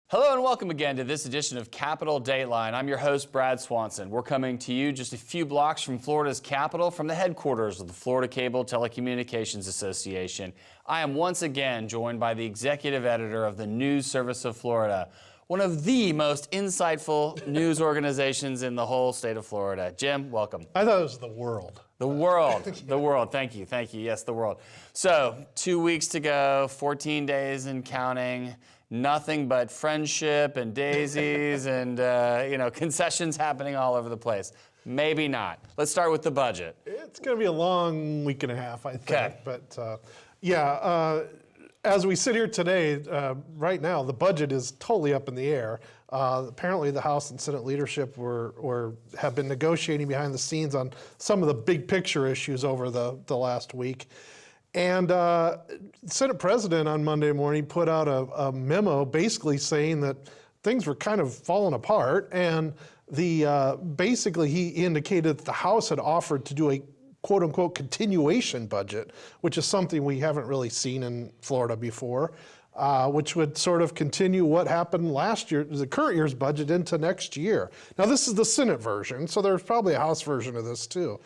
Hello and welcome again to this edition of Capital Dateline. I'm your host, Brad Swanson. We're coming to you just a few blocks from Florida's capital, from the headquarters of the Florida Cable Telecommunications Association. I am once again joined by the executive editor of the News Service of Florida, one of the most insightful news organizations in the whole state of Florida. Jim, welcome. I thought it was the world. The world, the world. Thank you. Yes, the world. So 2 weeks to go, 14 days and counting. Nothing but friendship and daisies and, concessions happening all over the place. Maybe not. Let's start with the budget. It's going to be a long week and a half, I think. Okay. But, as we sit here today, right now, the budget is totally up in the air. Apparently, the House and Senate leadership have been negotiating behind the scenes on some of the big picture issues over the last week. And Senate President on Monday morning put out a memo basically saying that things were kind of falling apart. And basically he indicated that the House had offered to do a quote unquote continuation budget, which is something we haven't really seen in Florida before, which would sort of continue what happened last year, the current year's budget, into next year. Now this is the Senate version, so there's probably a House version of this too.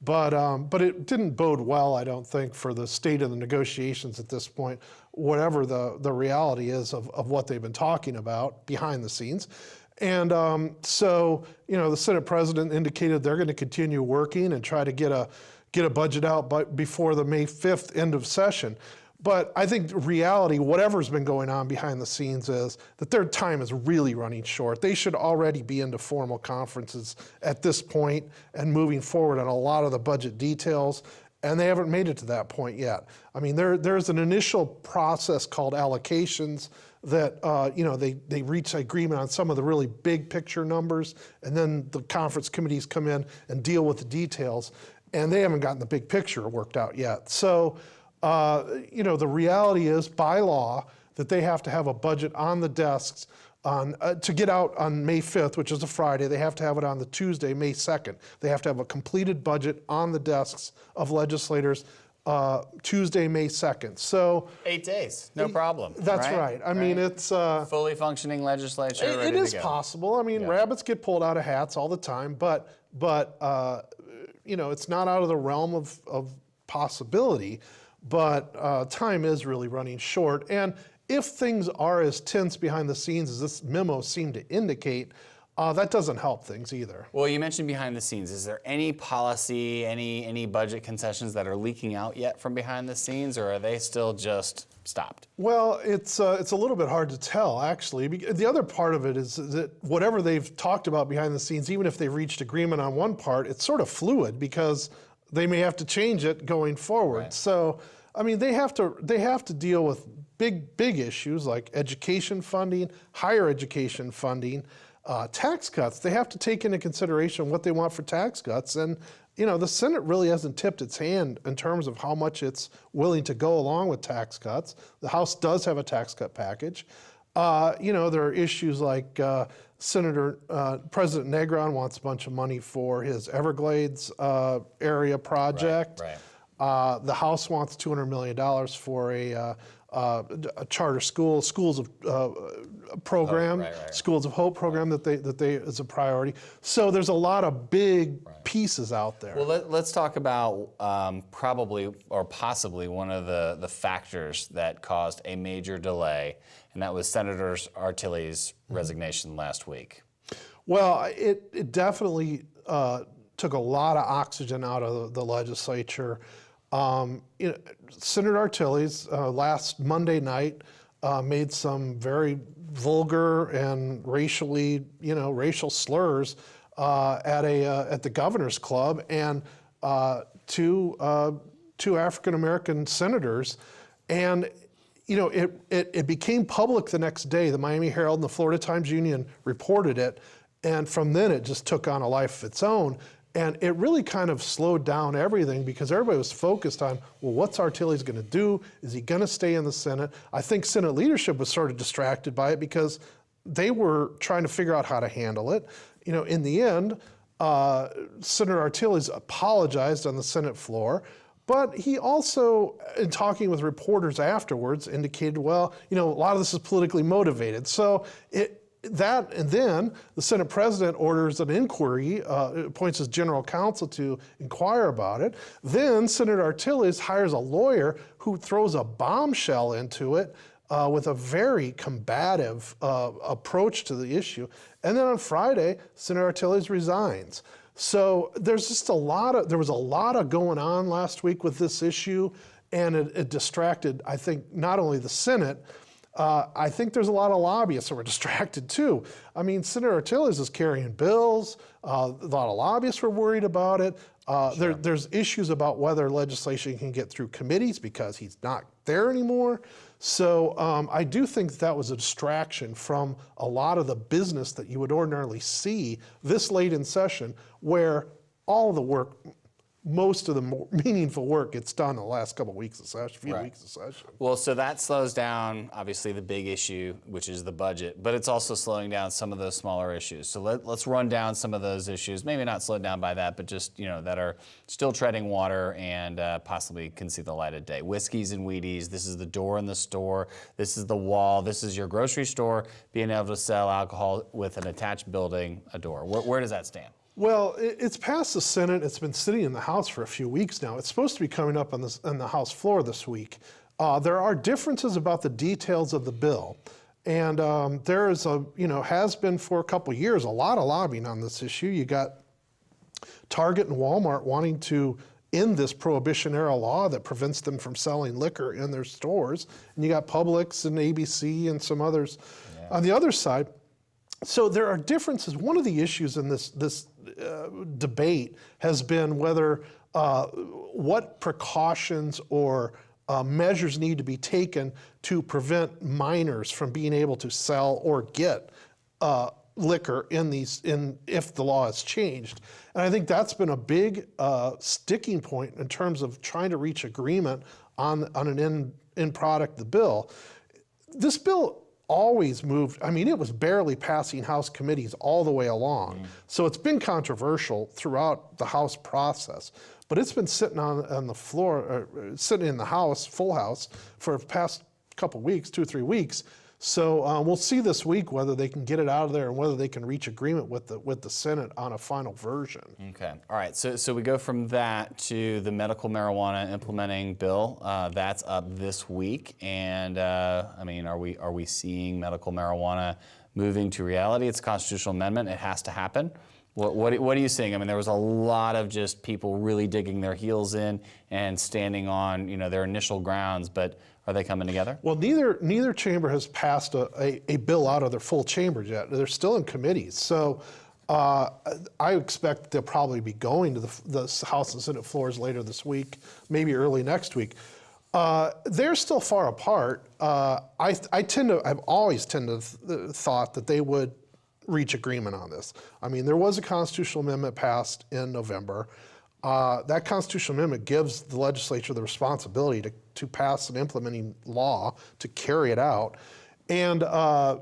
But it didn't bode well, I don't think, for the state of the negotiations at this point, whatever the reality is of what they've been talking about behind the scenes. And so, the Senate president indicated they're going to continue working and try to get a budget out before the May 5th end of session. But I think the reality, whatever's been going on behind the scenes, is that their time is really running short. They should already be into formal conferences at this point and moving forward on a lot of the budget details, and they haven't made it to that point yet. I mean, there's an initial process called allocations that, they reach agreement on some of the really big picture numbers, and then the conference committees come in and deal with the details, and they haven't gotten the big picture worked out yet. So, the reality is, by law, that they have to have a budget on the desks to get out on May 5th, which is a Friday. They have to have it on the Tuesday, May 2nd. They have to have a completed budget on the desks of legislators Tuesday, May 2nd. So 8 days, no problem. That's right. I mean, it's fully functioning legislature. It is possible. I mean, rabbits get pulled out of hats all the time, but it's not out of the realm of possibility. But time is really running short. And if things are as tense behind the scenes as this memo seemed to indicate, that doesn't help things either. Well, you mentioned behind the scenes. Is there any policy, any budget concessions that are leaking out yet from behind the scenes, or are they still just stopped? Well, it's a little bit hard to tell, actually. The other part of it is that whatever they've talked about behind the scenes, even if they've reached agreement on one part, it's sort of fluid because they may have to change it going forward. Right. So, I mean, they have to deal with big issues like education funding, higher education funding, tax cuts. They have to take into consideration what they want for tax cuts. And, the Senate really hasn't tipped its hand in terms of how much it's willing to go along with tax cuts. The House does have a tax cut package. There are issues like President Negron wants a bunch of money for his Everglades area project. Right. The House wants $200 million for a charter schools of program, Schools of Hope program that they is a priority. So there's a lot of big pieces out there. Well, let's talk about probably or possibly one of the factors that caused a major delay, and that was Senator Artilli's resignation last week. Well, it definitely took a lot of oxygen out of the legislature. Senator Artilli's last Monday night made some very vulgar and racial slurs at the governor's club, and two African American senators, and it became public the next day. The Miami Herald and the Florida Times-Union reported it, and from then it just took on a life of its own. And it really kind of slowed down everything because everybody was focused on, well, what's Artilli's going to do? Is he going to stay in the Senate? I think Senate leadership was sort of distracted by it because they were trying to figure out how to handle it. In the end, Senator Artilli's apologized on the Senate floor. But he also, in talking with reporters afterwards, indicated, well, a lot of this is politically motivated. So and then the Senate president orders an inquiry, appoints his general counsel to inquire about it. Then Senator Artiles hires a lawyer who throws a bombshell into it with a very combative approach to the issue. And then on Friday, Senator Artiles resigns. So there's just there was a lot of going on last week with this issue, and it distracted, I think, not only the Senate. I think there's a lot of lobbyists who were distracted too. I mean, Senator Artiles is carrying bills. A lot of lobbyists were worried about it. There's issues about whether legislation can get through committees because he's not there anymore. So I do think that was a distraction from a lot of the business that you would ordinarily see this late in session, where all the work, most of the more meaningful work gets done in the last couple of weeks of session, weeks of session. Well, so that slows down, obviously, the big issue, which is the budget, but it's also slowing down some of those smaller issues. So let's run down some of those issues, maybe not slowed down by that, but just, that are still treading water and possibly can see the light of day. Whiskeys and Wheaties, this is the door in the store, this is the wall, this is your grocery store being able to sell alcohol with an attached building, a door. Where does that stand? Well, it's passed the Senate. It's been sitting in the House for a few weeks now. It's supposed to be coming up on the House floor this week. There are differences about the details of the bill. And there is has been for a couple of years, a lot of lobbying on this issue. You got Target and Walmart wanting to end this Prohibition-era law that prevents them from selling liquor in their stores. And you got Publix and ABC and some others on the other side. So there are differences. One of the issues in this debate has been whether what precautions or measures need to be taken to prevent minors from being able to sell or get liquor if the law is changed. And I think that's been a big sticking point in terms of trying to reach agreement on an end product, the bill. This bill always moved. I mean, it was barely passing House committees all the way along. So it's been controversial throughout the House process. But it's been sitting on the floor, sitting in the House, full House, for the past couple weeks, 2 or 3 weeks. So we'll see this week whether they can get it out of there and whether they can reach agreement with the Senate on a final version. Okay. All right. So we go from that to the medical marijuana implementing bill. That's up this week. And I mean, are we seeing medical marijuana moving to reality? It's a constitutional amendment. It has to happen. What are you seeing? I mean, there was a lot of just people really digging their heels in and standing on their initial grounds, but are they coming together? Well, neither chamber has passed a bill out of their full chambers yet. They're still in committees. So I expect they'll probably be going to the House and Senate floors later this week, maybe early next week. They're still far apart. I've always thought that they would reach agreement on this. I mean, there was a constitutional amendment passed in November. That constitutional amendment gives the legislature the responsibility to pass an implementing law to carry it out. And there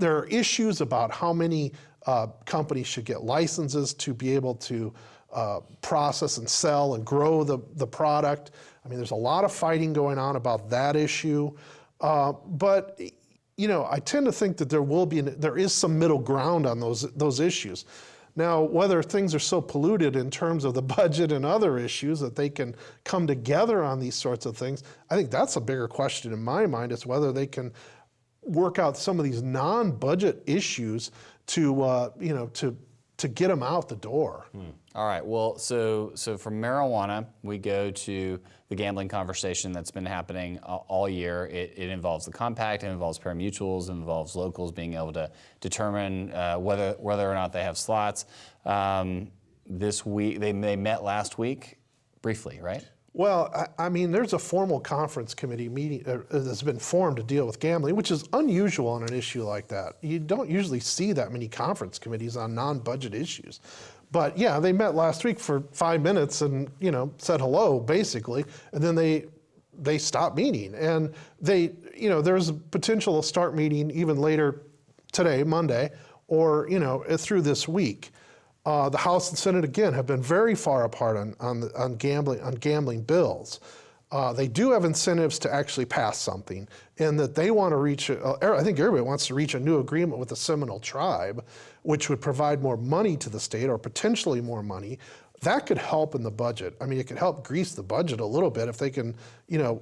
are issues about how many companies should get licenses to be able to process and sell and grow the product. I mean, there's a lot of fighting going on about that issue. But I tend to think that there is some middle ground on those issues. Now, whether things are so polluted in terms of the budget and other issues that they can come together on these sorts of things, I think that's a bigger question in my mind, is whether they can work out some of these non-budget issues to get them out the door. All right. Well, so from marijuana, we go to the gambling conversation that's been happening all year. It involves the compact, it involves pari-mutuels, it involves locals being able to determine whether or not they have slots. This week, they met last week, briefly, right? Well, I mean, there's a formal conference committee meeting that's been formed to deal with gambling, which is unusual on an issue like that. You don't usually see that many conference committees on non-budget issues. But yeah, they met last week for 5 minutes and said hello basically, and then they stopped meeting. And there's a potential to start meeting even later today, Monday, or through this week. The House and Senate, again, have been very far apart on gambling bills. They do have incentives to actually pass something, in that they want to reach, I think everybody wants to reach a new agreement with the Seminole tribe, which would provide more money to the state, or potentially more money. That could help in the budget. I mean, it could help grease the budget a little bit if they can, know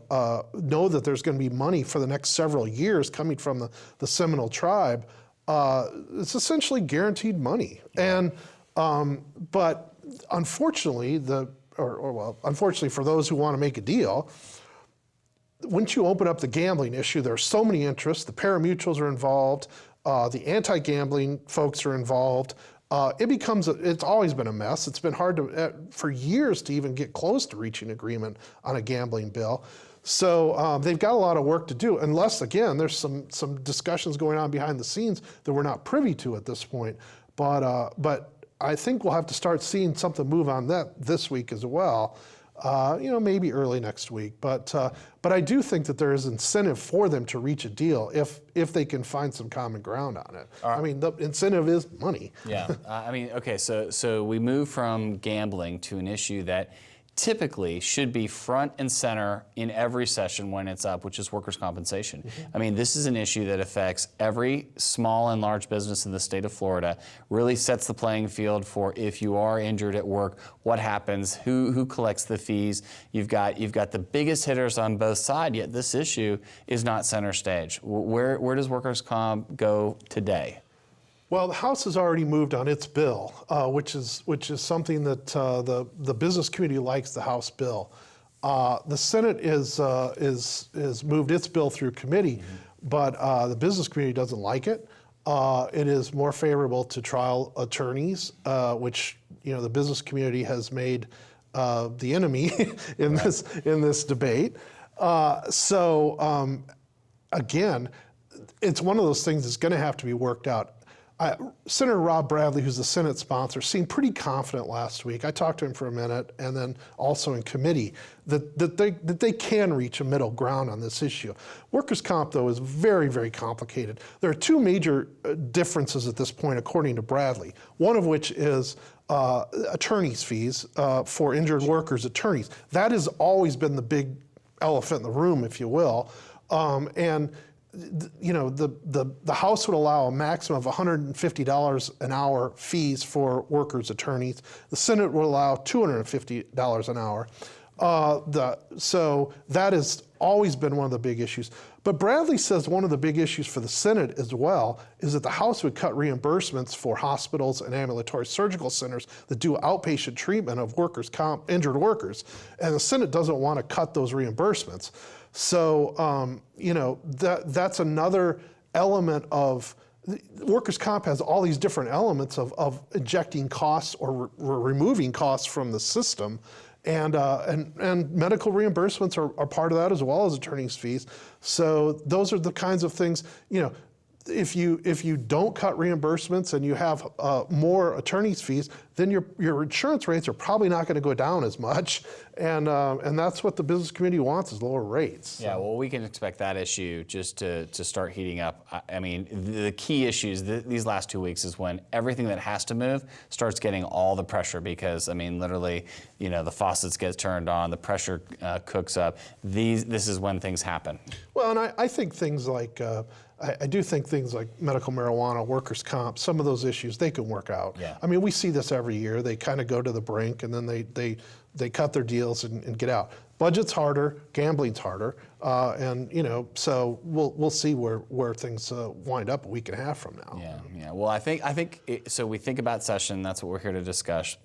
that there's going to be money for the next several years coming from the Seminole tribe. It's essentially guaranteed money. And but unfortunately, unfortunately for those who want to make a deal, once you open up the gambling issue, there are so many interests. The pari-mutuels are involved. The anti-gambling folks are involved. It's always been a mess. It's been hard for years to even get close to reaching agreement on a gambling bill. So they've got a lot of work to do, unless, again, there's some discussions going on behind the scenes that we're not privy to at this point. But I think we'll have to start seeing something move on that this week as well. Maybe early next week. But I do think that there is incentive for them to reach a deal if they can find some common ground on it. I mean, the incentive is money. Yeah. Okay, so we move from gambling to an issue that typically should be front and center in every session when it's up, which is workers' compensation. I mean, this is an issue that affects every small and large business in the state of Florida, really sets the playing field for if you are injured at work, what happens, who collects the fees. You've got the biggest hitters on both sides, yet this issue is not center stage. Where does workers' comp go today? Well, the House has already moved on its bill, which is something that the business community likes. The House bill, the Senate is moved its bill through committee, but the business community doesn't like it. It is more favorable to trial attorneys, which the business community has made the enemy in this debate. Again, it's one of those things that's going to have to be worked out. Senator Rob Bradley, who's the Senate sponsor, seemed pretty confident last week. I talked to him for a minute, and then also in committee, that they can reach a middle ground on this issue. Workers' comp, though, is very, very complicated. There are two major differences at this point, according to Bradley. One of which is attorneys' fees for injured workers' attorneys. That has always been the big elephant in the room, if you will, the House would allow a maximum of $150 an hour fees for workers' attorneys. The Senate would allow $250 an hour. So that has always been one of the big issues. But Bradley says one of the big issues for the Senate as well is that the House would cut reimbursements for hospitals and ambulatory surgical centers that do outpatient treatment of injured workers. And the Senate doesn't want to cut those reimbursements. So, that's another element of workers' comp has all these different elements of injecting costs or removing costs from the system. And medical reimbursements are part of that, as well as attorney's fees. So those are the kinds of things, if you don't cut reimbursements and you have more attorney's fees, then your insurance rates are probably not going to go down as much, and that's what the business community wants, is lower rates. Yeah, well, we can expect that issue just to start heating up. I mean, the key issues these last 2 weeks is when everything that has to move starts getting all the pressure, because, I mean, literally, the faucets get turned on, the pressure cooks up. This is when things happen. Well, and I think things like I do think things like medical marijuana, workers' comp, some of those issues, they can work out. Yeah. I mean, we see this every year. They kind of go to the brink, and then they cut their deals and get out. Budget's harder, gambling's harder, so we'll see where things wind up a week and a half from now. Yeah. Well, I think so. We think about session. That's what we're here to discuss.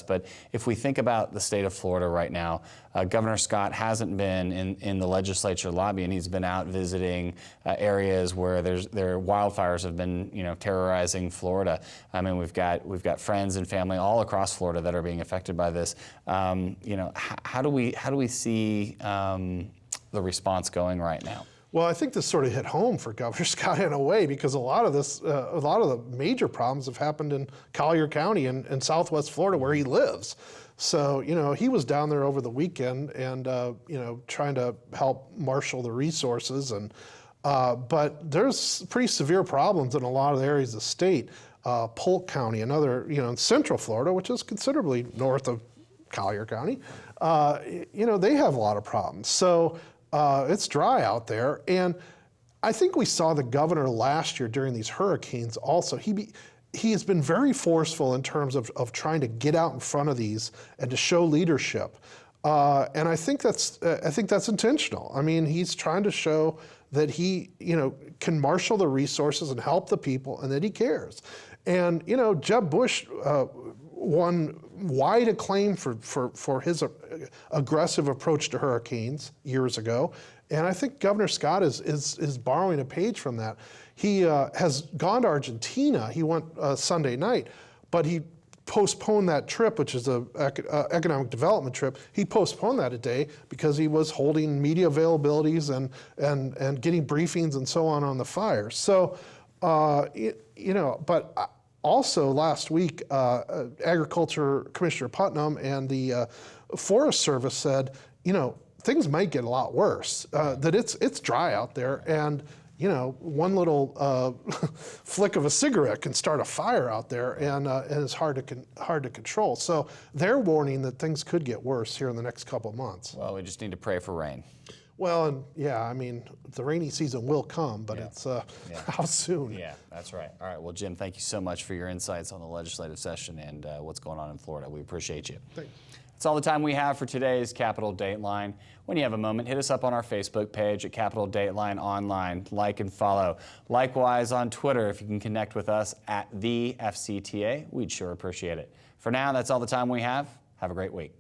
But if we think about the state of Florida right now, Governor Scott hasn't been in the legislature lobbying. He's been out visiting areas where wildfires have been terrorizing Florida. I mean, we've got friends and family all across Florida that are being affected by this. How do we see the response going right now? Well, I think this sort of hit home for Governor Scott in a way, because a lot of the major problems have happened in Collier County and Southwest Florida, where he lives. So, he was down there over the weekend and, trying to help marshal the resources. But there's pretty severe problems in a lot of the areas of the state. Polk County, another, in Central Florida, which is considerably north of Collier County, they have a lot of problems. So it's dry out there. And I think we saw the governor last year during these hurricanes also. He has been very forceful in terms of trying to get out in front of these and to show leadership. And I think that's intentional. I mean, he's trying to show that he, can marshal the resources and help the people, and that he cares. And Jeb Bush won wide acclaim for his aggressive approach to hurricanes years ago, and I think Governor Scott is borrowing a page from that. He has gone to Argentina. He went Sunday night, but he postponed that trip, which is an economic development trip. He postponed that a day because he was holding media availabilities and getting briefings and so on the fires. So, but also last week, Agriculture Commissioner Putnam and the Forest Service said, things might get a lot worse, that it's dry out there, and one little flick of a cigarette can start a fire out there, and it's hard to control. So they're warning that things could get worse here in the next couple of months. Well, we just need to pray for rain. Well, and I mean, the rainy season will come, but it's how soon? Yeah, that's right. All right, well, Jim, thank you so much for your insights on the legislative session and what's going on in Florida. We appreciate you. Thanks. That's all the time we have for today's Capitol Dateline. When you have a moment, hit us up on our Facebook page at Capitol Dateline Online. Like and follow. Likewise on Twitter, if you can connect with us at the FCTA, we'd sure appreciate it. For now, that's all the time we have. Have a great week.